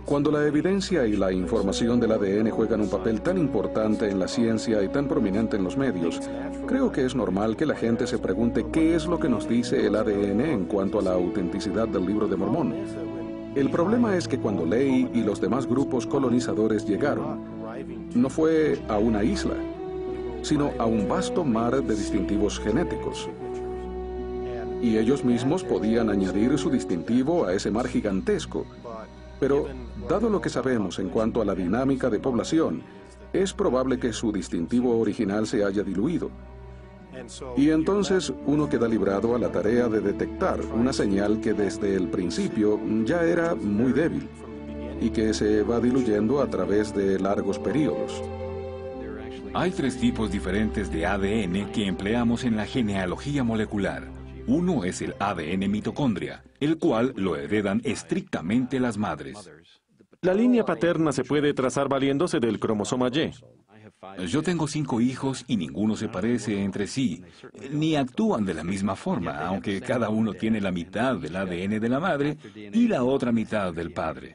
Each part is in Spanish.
Cuando la evidencia y la información del ADN juegan un papel tan importante en la ciencia y tan prominente en los medios, creo que es normal que la gente se pregunte qué es lo que nos dice el ADN en cuanto a la autenticidad del Libro de Mormón. El problema es que cuando Lehi y los demás grupos colonizadores llegaron, no fue a una isla, sino a un vasto mar de distintivos genéticos. Y ellos mismos podían añadir su distintivo a ese mar gigantesco. Pero, dado lo que sabemos en cuanto a la dinámica de población, es probable que su distintivo original se haya diluido. Y entonces uno queda librado a la tarea de detectar una señal que desde el principio ya era muy débil y que se va diluyendo a través de largos periodos. Hay tres tipos diferentes de ADN que empleamos en la genealogía molecular. Uno es el ADN mitocondria, el cual lo heredan estrictamente las madres. La línea paterna se puede trazar valiéndose del cromosoma Y. Yo tengo 5 hijos y ninguno se parece entre sí, ni actúan de la misma forma, aunque cada uno tiene la mitad del ADN de la madre y la otra mitad del padre.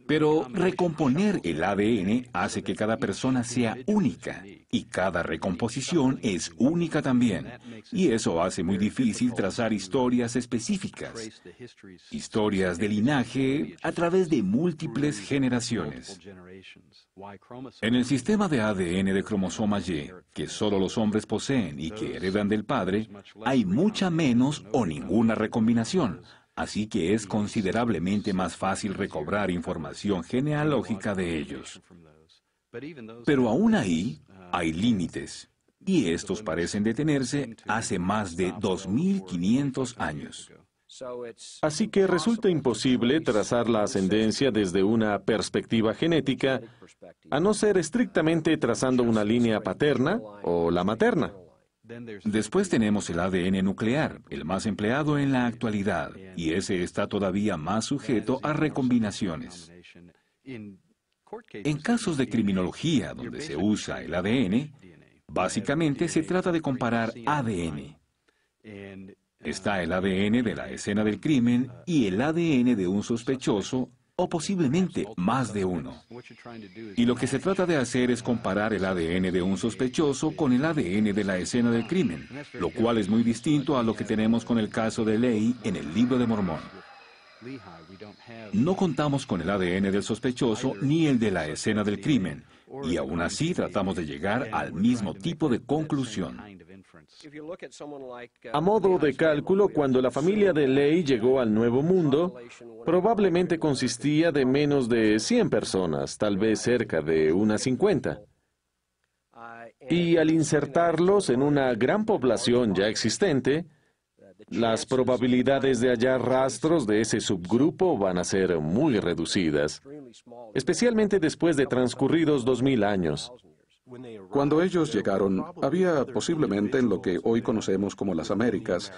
Pero recomponer el ADN hace que cada persona sea única, y cada recomposición es única también. Y eso hace muy difícil trazar historias específicas, historias de linaje a través de múltiples generaciones. En el sistema de ADN de cromosoma Y, que solo los hombres poseen y que heredan del padre, hay mucha menos o ninguna recombinación. Así que es considerablemente más fácil recobrar información genealógica de ellos. Pero aún ahí hay límites, y estos parecen detenerse hace más de 2.500 años. Así que resulta imposible trazar la ascendencia desde una perspectiva genética, a no ser estrictamente trazando una línea paterna o la materna. Después tenemos el ADN nuclear, el más empleado en la actualidad, y ese está todavía más sujeto a recombinaciones. En casos de criminología donde se usa el ADN, básicamente se trata de comparar ADN. Está el ADN de la escena del crimen y el ADN de un sospechoso, o posiblemente más de uno. Y lo que se trata de hacer es comparar el ADN de un sospechoso con el ADN de la escena del crimen, lo cual es muy distinto a lo que tenemos con el caso de Lehi en el Libro de Mormón. No contamos con el ADN del sospechoso ni el de la escena del crimen, y aún así tratamos de llegar al mismo tipo de conclusión. A modo de cálculo, cuando la familia de Lehi llegó al Nuevo Mundo, probablemente consistía de menos de 100 personas, tal vez cerca de unas 50. Y al insertarlos en una gran población ya existente, las probabilidades de hallar rastros de ese subgrupo van a ser muy reducidas, especialmente después de transcurridos 2000 años. Cuando ellos llegaron, había posiblemente en lo que hoy conocemos como las Américas,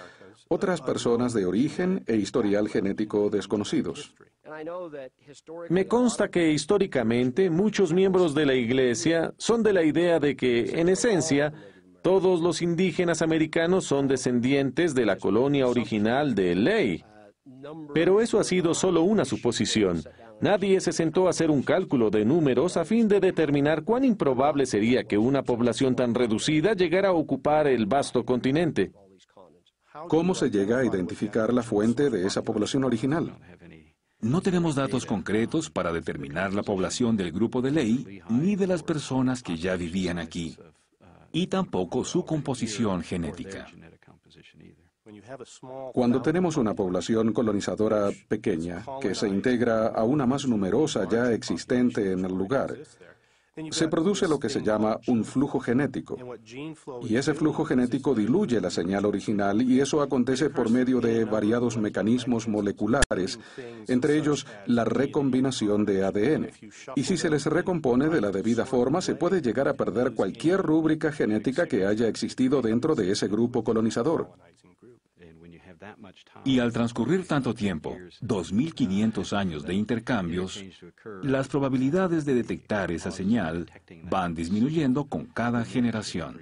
otras personas de origen e historial genético desconocidos. Me consta que históricamente muchos miembros de la Iglesia son de la idea de que, en esencia, todos los indígenas americanos son descendientes de la colonia original de Lehi. Pero eso ha sido solo una suposición. Nadie se sentó a hacer un cálculo de números a fin de determinar cuán improbable sería que una población tan reducida llegara a ocupar el vasto continente. ¿Cómo se llega a identificar la fuente de esa población original? No tenemos datos concretos para determinar la población del grupo de Lehi, ni de las personas que ya vivían aquí, y tampoco su composición genética. Cuando tenemos una población colonizadora pequeña, que se integra a una más numerosa ya existente en el lugar, se produce lo que se llama un flujo genético. Y ese flujo genético diluye la señal original y eso acontece por medio de variados mecanismos moleculares, entre ellos la recombinación de ADN. Y si se les recompone de la debida forma, se puede llegar a perder cualquier rúbrica genética que haya existido dentro de ese grupo colonizador. Y al transcurrir tanto tiempo, 2.500 años de intercambios, las probabilidades de detectar esa señal van disminuyendo con cada generación.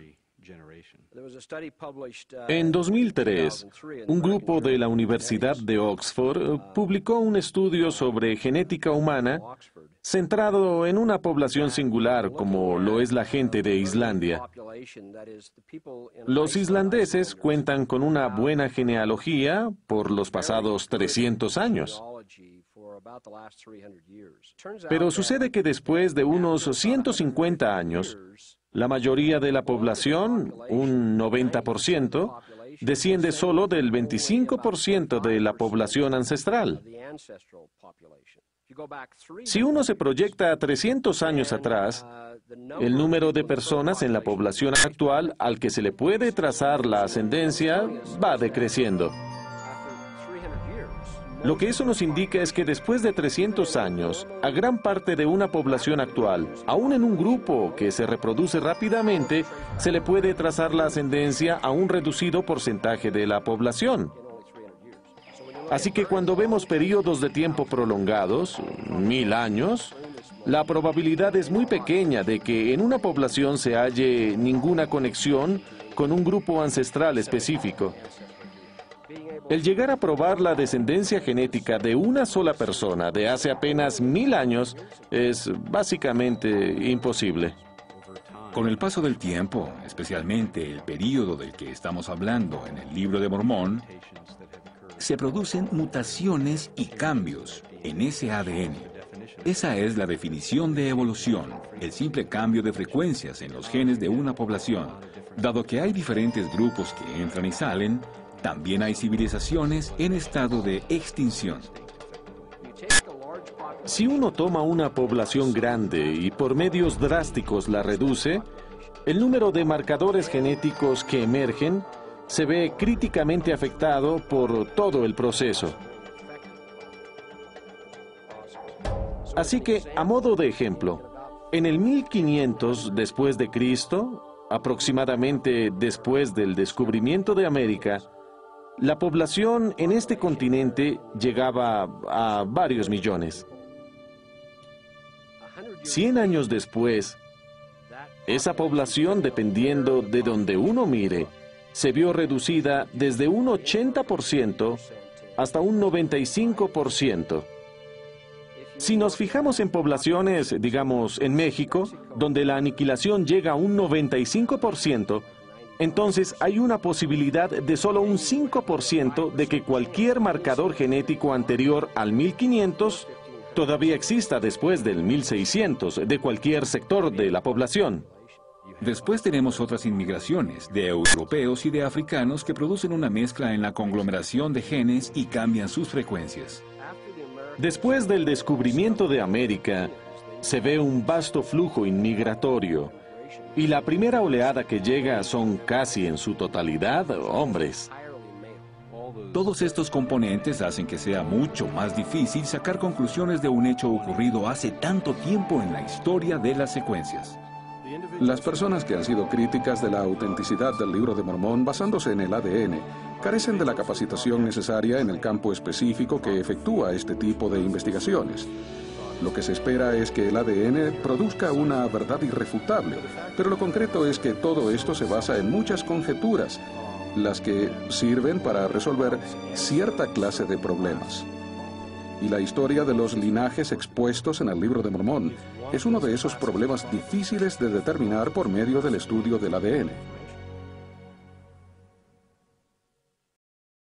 En 2003, un grupo de la Universidad de Oxford publicó un estudio sobre genética humana centrado en una población singular como lo es la gente de Islandia. Los islandeses cuentan con una buena genealogía por los pasados 300 años. Pero sucede que después de unos 150 años, la mayoría de la población, un 90%, desciende solo del 25% de la población ancestral. Si uno se proyecta a 300 años atrás, el número de personas en la población actual al que se le puede trazar la ascendencia va decreciendo. Lo que eso nos indica es que después de 300 años, a gran parte de una población actual, aún en un grupo que se reproduce rápidamente, se le puede trazar la ascendencia a un reducido porcentaje de la población. Así que cuando vemos periodos de tiempo prolongados, 1000 años, la probabilidad es muy pequeña de que en una población se halle ninguna conexión con un grupo ancestral específico. El llegar a probar la descendencia genética de una sola persona de hace apenas 1000 años es básicamente imposible. Con el paso del tiempo, especialmente el período del que estamos hablando en el Libro de Mormón, se producen mutaciones y cambios en ese ADN. Esa es la definición de evolución, el simple cambio de frecuencias en los genes de una población. Dado que hay diferentes grupos que entran y salen, también hay civilizaciones en estado de extinción. Si uno toma una población grande y por medios drásticos la reduce, el número de marcadores genéticos que emergen se ve críticamente afectado por todo el proceso. Así que, a modo de ejemplo, en el 1500 después de Cristo, aproximadamente después del descubrimiento de América, la población en este continente llegaba a varios millones. 100 años después, esa población, dependiendo de donde uno mire, se vio reducida desde un 80% hasta un 95%. Si nos fijamos en poblaciones, digamos, en México, donde la aniquilación llega a un 95%, entonces hay una posibilidad de solo un 5% de que cualquier marcador genético anterior al 1500 todavía exista después del 1600 de cualquier sector de la población. Después tenemos otras inmigraciones de europeos y de africanos que producen una mezcla en la conglomeración de genes y cambian sus frecuencias. Después del descubrimiento de América, se ve un vasto flujo inmigratorio, y la primera oleada que llega son casi en su totalidad hombres. Todos estos componentes hacen que sea mucho más difícil sacar conclusiones de un hecho ocurrido hace tanto tiempo en la historia de las secuencias. Las personas que han sido críticas de la autenticidad del Libro de Mormón basándose en el ADN carecen de la capacitación necesaria en el campo específico que efectúa este tipo de investigaciones. Lo que se espera es que el ADN produzca una verdad irrefutable, pero lo concreto es que todo esto se basa en muchas conjeturas, las que sirven para resolver cierta clase de problemas. Y la historia de los linajes expuestos en el Libro de Mormón es uno de esos problemas difíciles de determinar por medio del estudio del ADN.